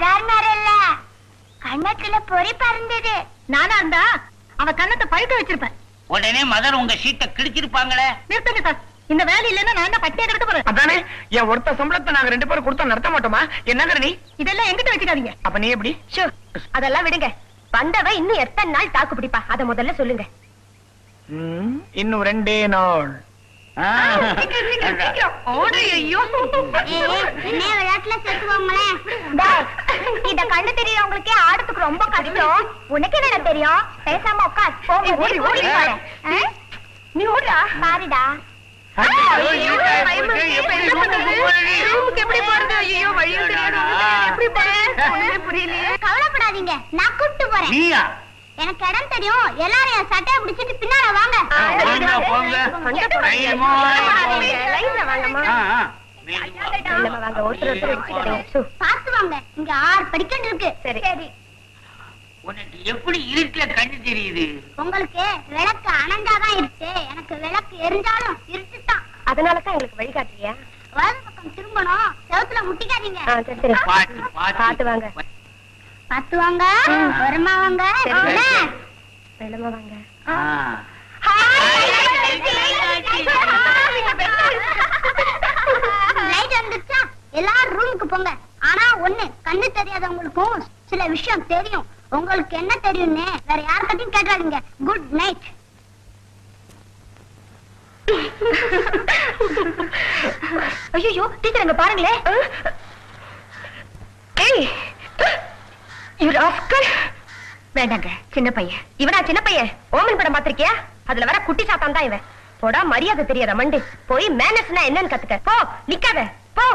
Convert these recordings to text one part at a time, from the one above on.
சாதாரண இல்ல, கண்ணத்துல பொறி பறந்தது. நானா இருந்தா அவ கண்ணத்தை பழுக்க வச்சிருப்பேன். உடனே மதர் உங்க சீட்டை கிழிச்சிருப்பாங்களே. நிறுத்துங்க சார், இந்த வேலை இல்லன்னா நான் என்ன பட்டியா கிடக்க போறேன்? அதானே, என் ஒருத்த சம்பளத்தை நாங்க 2 பேரும் கொடுத்தா நடத்த மாட்டோமா? என்னங்கற நீ? இதெல்லாம் எங்கிட்ட வச்சுக்காதீங்க. அப்ப நீ எப்படி? அதெல்லாம் விடுங்க. வந்தவ இன்னும் எத்தனை நாள் தாக்கு பிடிப்பா அத முதல்ல சொல்லுங்க. இன்னும் 2 நாள். இத கண்ணு தெரியறவங்களுக்கே ஆடத்துக்கு ரொம்ப கஷ்டம். உனக்கு என்ன தெரியும்? பேசாம உட்கார். நீ ஓடுடா. பாருடா. கவலைப்படாதீங்க, நான் கூப்பிட்டு போறேன். எனக்கு இடம் தெரியும். எல்லாரும் என் சட்டையை பிடிச்சிட்டு பின்னால வாங்க. பார்த்து வாங்க, இங்க 6 படிக்கட்டு இருக்கு. சரி. உனக்கு எப்படி இருட்டுல கண்ணு தெரியுது? உங்களுக்கு விளக்கு அணைஞ்சாதான் இருக்கு, எனக்கு விளக்கு எரிஞ்சாலும் இருட்டுதான். அதனாலதான் எங்களுக்கு வழிகாட்டுறியா? வலது பக்கம் திரும்பணும், செவுத்துல முட்டிக்காதீங்க. பாத்து வாங்க. பாத்து வாங்க. வரமா வாங்க. வெள்ளமா வாங்க. லைட் வந்துச்சா? எல்லாரும் ரூமுக்கு போங்க. ஆனா ஒண்ணு, கண்ணு தெரியாதவங்களுக்கும் சில விஷயம் தெரியும். உங்களுக்கு என்ன தெரியும்னு வேற யார்கிட்டயும் கேட்காதீங்க. Good night. ஐயோ டீச்சர் அங்க பாருங்களே. வேண்டாங்க, சின்ன பையன். இவனா சின்ன பையன்? ஓமன் படம் பாத்திருக்கியா? அதுல வர குட்டி சாத்தான் தான் இவன். போடா, மரியாதை தெரியாத மண்டு. போய் மேனஸ்னா என்னன்னு கத்துக்க. போ, நிக்காத, போ.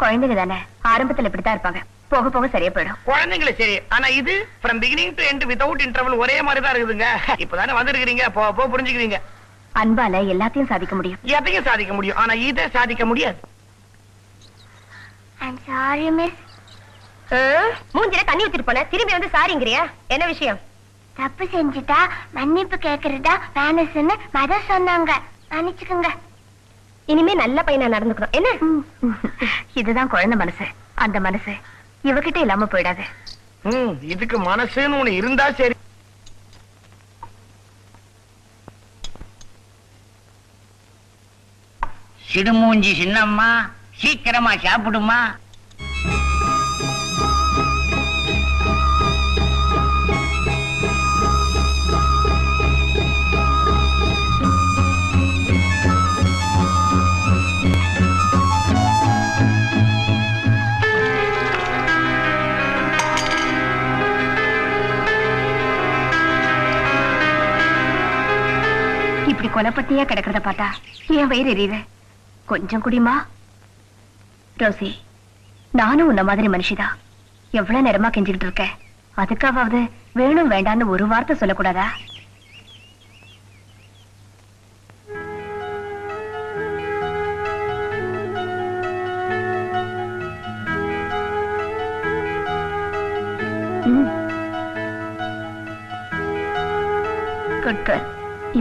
குழந்தைங்க தானே, ஆரம்பத்துல இப்படித்தான் இருப்பாங்க, போக போக சரியா போயிடும். குழந்தைங்களே சரி, ஆனா இது from beginning to end without interval ஒரே மாதிரி தான் இருக்குதுங்க. இப்பதானே வந்திருக்கீங்க, போ புரிஞ்சுக்கிறீங்க. அன்பால எல்லாத்தையும் சாதிக்க முடியும். எதையும் சாதிக்க முடியும், ஆனா இதை சாதிக்க முடியாது. I'm sorry miss. மூஞ்சில தண்ணி ஊத்திட்டு போன, திரும்பி வந்து சாரிங்கறியா? என்ன விஷயம்? தப்பு செஞ்சுட்டா மன்னிப்பு கேக்குறதா மேனஸ்னு மதர் சொன்னாங்க, மன்னிச்சுக்கங்க. இனிமே நல்ல பையனா நடந்துக்கணும் என்ன? இதுதான் குழந்தை மனசு. அந்த மனசு இவகிட்ட இல்லாம போயிடாது. இதுக்கு மனசுன்னு ஒண்ணு இருந்தா சரி. சிடுமூஞ்சி சின்னம்மா, சீக்கிரமா சாப்பிடுமா. இப்படி கொலைப்பட்டியா கிடக்கிறத பார்த்தா என் வயிறு எரியுது. கொஞ்சம் குடிமா. ரோசி, நானும் உன்ன மாதிரி மனுஷிதான். எவ்வளவு நேரமா கெஞ்சிக்கிட்டு இருக்க, அதுக்காவது வேணும் வேண்டான்னு ஒரு வார்த்தை சொல்லக்கூடாதா? Good girl.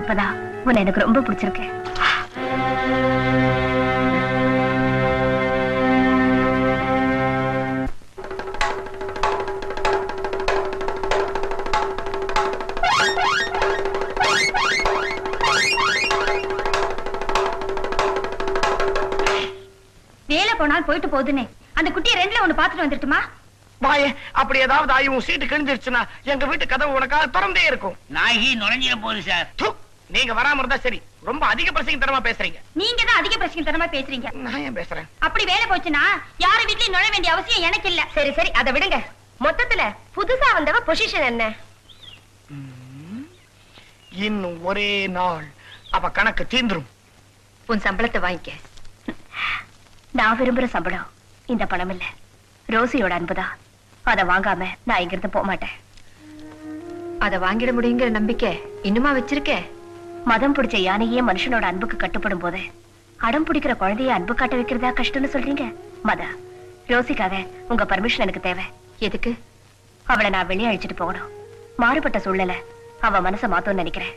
இப்பதான் உன்னை எனக்கு ரொம்ப பிடிச்சிருக்கு. வேலை போனால் போயிட்டு போகுதுன்னு அந்த குட்டியை 2ல 1 பாத்துட்டு வந்துட்டுமா? வாயே, அப்படி ஏதாவது ஆயி உன் சீட்டு கிழிஞ்சிருச்சுன்னா எங்க வீட்டு கதவு உனக்காக திறந்தே இருக்கும். நாகி நுழைஞ்சிட போகுது சார். நீங்க வராம இருந்தா சரி. ரொம்ப அதிக பிரசங்க தரமா பேசுறீங்க. நீங்க தான் அதிக பிரசங்க தரமா பேசுறீங்க. நான் ஏன் பேசுறேன்? அப்படி வேலை போச்சுன்னா யாரு வீட்லயும் நுழைய வேண்டிய அவசியம் எனக்கு இல்ல. சரி சரி, அதை விடுங்க. மொத்தத்துல புதுசா வந்தவ பொசிஷன் என்ன? இன்னும் ஒரே நாள் அவ கணக்கு தீந்துரும். உன் சம்பளத்தை வாங்கிக்க. நான் விரும்புற சம்பளம் இந்த பணம் இல்ல, ரோசியோட அன்புதான். அதை வாங்காம நான் இங்கிருந்து போக மாட்டேன். அதை வாங்கிட முடியுங்கிற நம்பிக்கை இன்னுமா வச்சிருக்க? மதம் பிடிச்ச யானையே மனுஷனோட அன்புக்கு கட்டுப்படும் போது அடம் பிடிக்கிற குழந்தைய அன்பு காட்ட வைக்கிறதா கஷ்டம்னு சொல்றீங்க? மதா, ரோசிக்காக உங்க பர்மிஷன் எனக்கு தேவை. எதுக்கு? அவளை நான் வெளியே அழிச்சிட்டு போகணும். மாறுபட்ட சூழ்நிலை அவ மனசை மாத்தோன்னு நினைக்கிறேன்.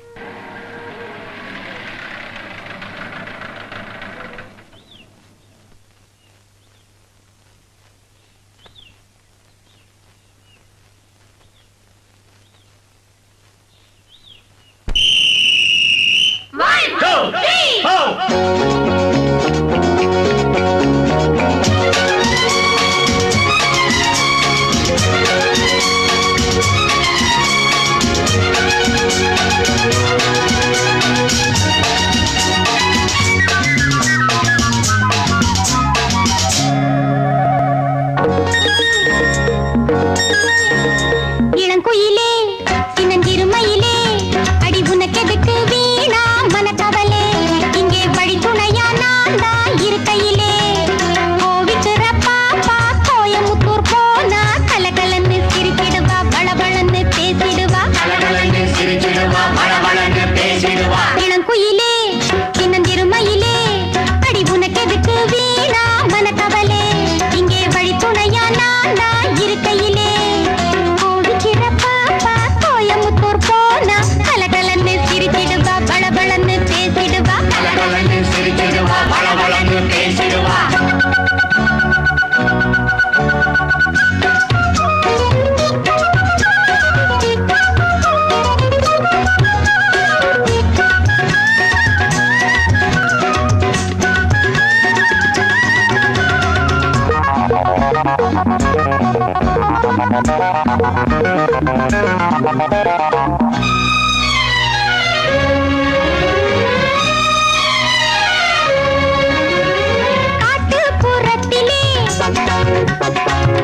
காட்டுப்புறத்திலே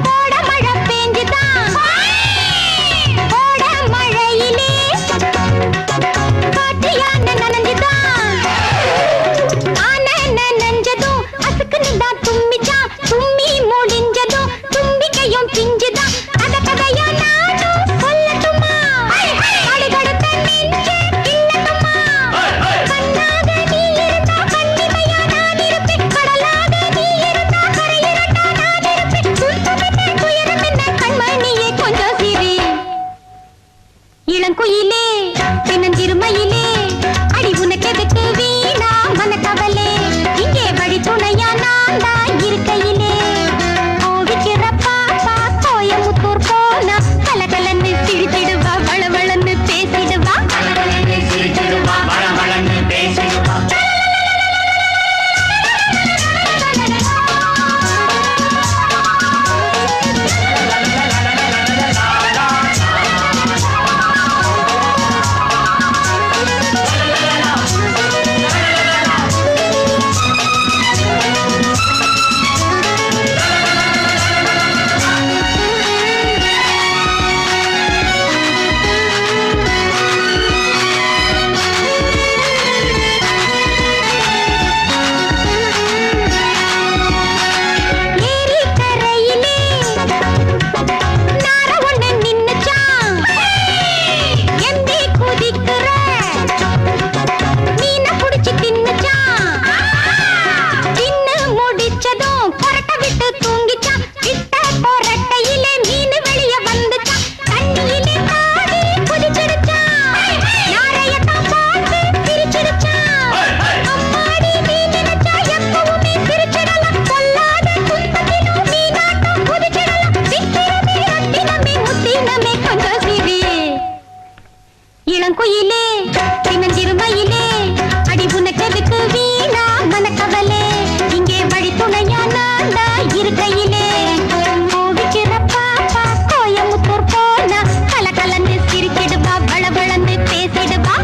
கோட மழை பெஞ்சுதான் கோட மழையிலே காட்டு யானை நனைஞ்சுதான் ஆனை நனைஞ்சதும் அசுக்குன்னுதான் தும்மிச்சான் தும்மி முடிஞ்சதும் தும்பிக்கையும் பிஞ்சுதான் கதையா நானும் சொல்லட்டுமா கடுகடுத்த நெஞ்சு கிள்ளட்டுமா கண்ணாக நீ இருந்தா கண்ணிமையா நான் இருப்பேன் கடலாக நீ இருந்தா கரையிரண்டா நான் இருப்பேன் துன்பமென்ன துயரமென்ன கண்மணியே கொஞ்சம் சிரி இளங்குயிலே பின்னஞ்சிறுமையிலே அடி உனக்கெதுக்கு வீணா மனக்கவலே இங்கே வழி துணையா நான் தான் இருக்கையிலே கோவிக்கிற பாப்பா கோயமுத்தூர் போனா கலகலன்னு சிரிச்சிடுவா வளவளன்னு பேசிடுவா ஏரி கரையிலே நார ஒண்ணு நின்னுச்சான் எம்பி குதிக்கிற மீனை புடிச்சு தின்னுச்சான் தின்னு முடிச்சதும் புரட்ட விட்டு தூங்கிச்சான் விட்ட புரட்டையிலே மீன் வெளிய வந்துச்சான் தண்ணியிலே பாடி குதிச்சிடுச்சான் யாரையத்தான் பார்த்து சிரிச்சிடுச்சான் அம்மாடி நீ நினைச்சா எப்பவுமே சிரிச்சிடலாம் சொல்லாத துன்பத்திலும் நீ நாட்டம் குதிச்சிடலாம் சித்திரமே ரத்தினமே முத்தினமே கொஞ்சம் சிரி இளங்குயிலே பின்னஞ்சிறுமையிலே அடி உனக்கெதுக்கு வீணா மனக்கவலே இங்கே வழி துணையா நான் தான் இருக்கையிலே கோவிக்கிற பாப்பா கோயமுத்தூர் போனா கலகலன்னு சிரிச்சிடுவா வளவளன்னு பேசிடுவா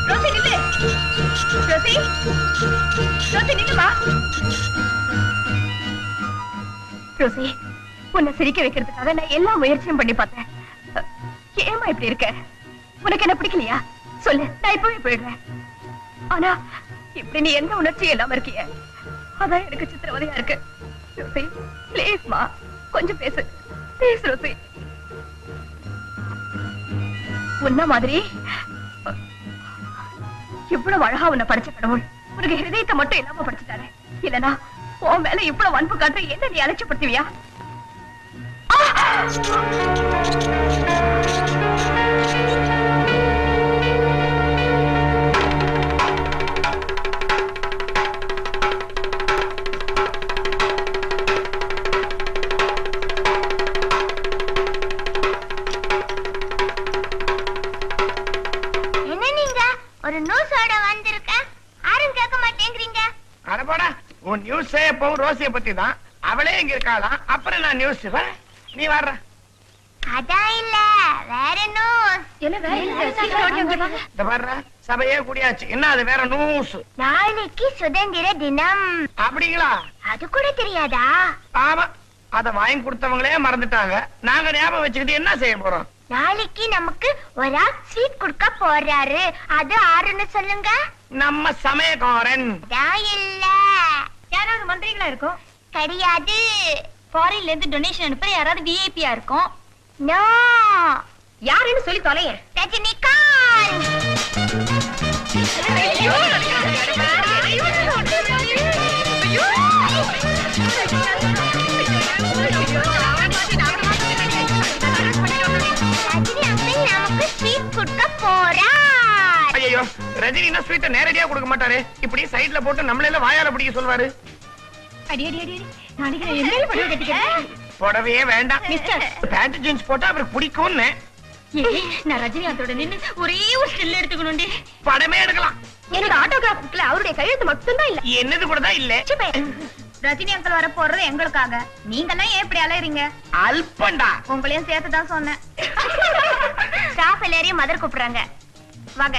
ரோசி நில்லு. ரோசி ரோசி நில்லுமா. ரோசி உன்னை சிரிக்க வைக்கிறதுக்காக நான் எல்லா முயற்சியும் பண்ணி பார்த்தேன். ஏமா இப்படி இருக்க? உனக்கு என்ன பிடிக்கலையா? சொல்லு, நான் இப்பவே போயிடுறேன். ஆனா இப்படி நீ எந்த உணர்ச்சியும் இல்லாம இருக்கிய, அதான் எனக்கு சித்திரவதையா இருக்கு. ரோசி பிளீஸ்மா, கொஞ்சம் பேசு ப்ளீஸ். ரோசி உன்ன மாதிரி இவ்வளவு அழகா உன்னை படிச்ச கடவுள் உனக்கு ஹிருதயத்தை மட்டும் இல்லாம படிச்சுட்டாரு. இல்லனா உன் மேல இவ்வளவு அன்பு காட்ட என்ன நீ அலட்சியப்படுத்துவியா? என்ன நீங்க ஒரு நியூஸோட வந்திருக்க யாரும் கேட்க மாட்டேங்கிறீங்க. அடப்பாடா, உன் நியூஸ் எப்பவும் ரோசிய பத்தி தான். அவளே இங்க இருக்காளாம். அப்புறம் நான் நியூஸ் நீ வர்ற. அதான் இல்ல, வேற நியூஸ். இந்த வர்ற சபையே கூடியாச்சு. என்ன அது வேற நியூஸ்? நாளைக்கு சுதந்திர தினம். அப்படிங்களா? அது கூட தெரியாதா? ஆமா, அத வாங்கி கொடுத்தவங்களே மறந்துட்டாங்க. நாங்க ஞாபகம் வச்சுக்கிட்டு என்ன செய்ய போறோம்? நாளைக்கு நமக்கு ஒரு ஆள் ஸ்வீட் கொடுக்க போறாரு. அது ஆறுன்னு சொல்லுங்க. நம்ம சமயக்காரன். அதான் இல்ல, யாராவது மந்திரிகளா இருக்கும்? கிடையாது. ஃபாரின்ல இருந்து டொனேஷன் அனுப்புற யாராவது விஐபியா இருக்கும்? நோ. யாருன்னு சொல்லி தொலைய. ரஜினிகாந்த். ஐயோ, ரஜினி ஸ்வீட்டை நேரடியா கொடுக்க மாட்டாரு. இப்படி சைடுல போட்டு நம்மள எல்லாம் வாயால பிடிக்க சொல்வாரு. அடி அடி அடி, நாளைக்கு என்ன பண்ணி கட்டிக்கிறேன்? புடவையே வேண்டாம் மிஸ்டர். பேண்ட் ஜீன்ஸ் போட்டா அவருக்கு பிடிக்கும்னு நான் ரஜினிகாந்தோட நின்னு ஒரே ஒரு ஸ்டில் எடுத்துக்கணும்டி. படமே எடுக்கலாம். என்னோட ஆட்டோகிராஃப் புக்ல அவருடைய கையெழுத்து மட்டும்தான் இல்ல. என்னது கூட தான் இல்ல. ரஜினி அங்கிள் வர போறது எங்களுக்காக. நீங்கெல்லாம் ஏன் இப்படி அலையறீங்க? அல்பண்டா. உங்களையும் சேர்த்து தான் சொன்னேன். ஸ்டாஃப் எல்லாரையும் மதர் கூப்பிடுறாங்க. வாங்க.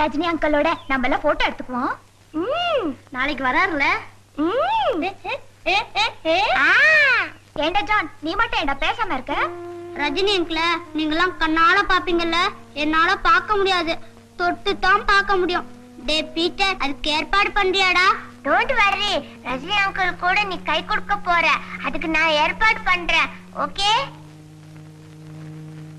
ரஜினி அங்கிளோட நம்ம எல்லாம் போட்டோ எடுத்துக்குவோம். நாளைக்கு வராருல. ஏண்டா ஜான், நீ மட்டும் ஏண்டா பேசாம இருக்க? ரஜினி அங்கிள நீங்களாம் கண்ணால பாப்பீங்கல்ல, என்னால பார்க்க முடியாது, தொட்டு தான் பார்க்க முடியும். டே பீட்டர், அதுக்கு ஏற்பாடு பண்றியாடா? டோன்ட் வரி, ரஜினி அங்கிள் கூட நீ கை கொடுக்க போற, அதுக்கு நான் ஏற்பாடு பண்றேன். ஓகே?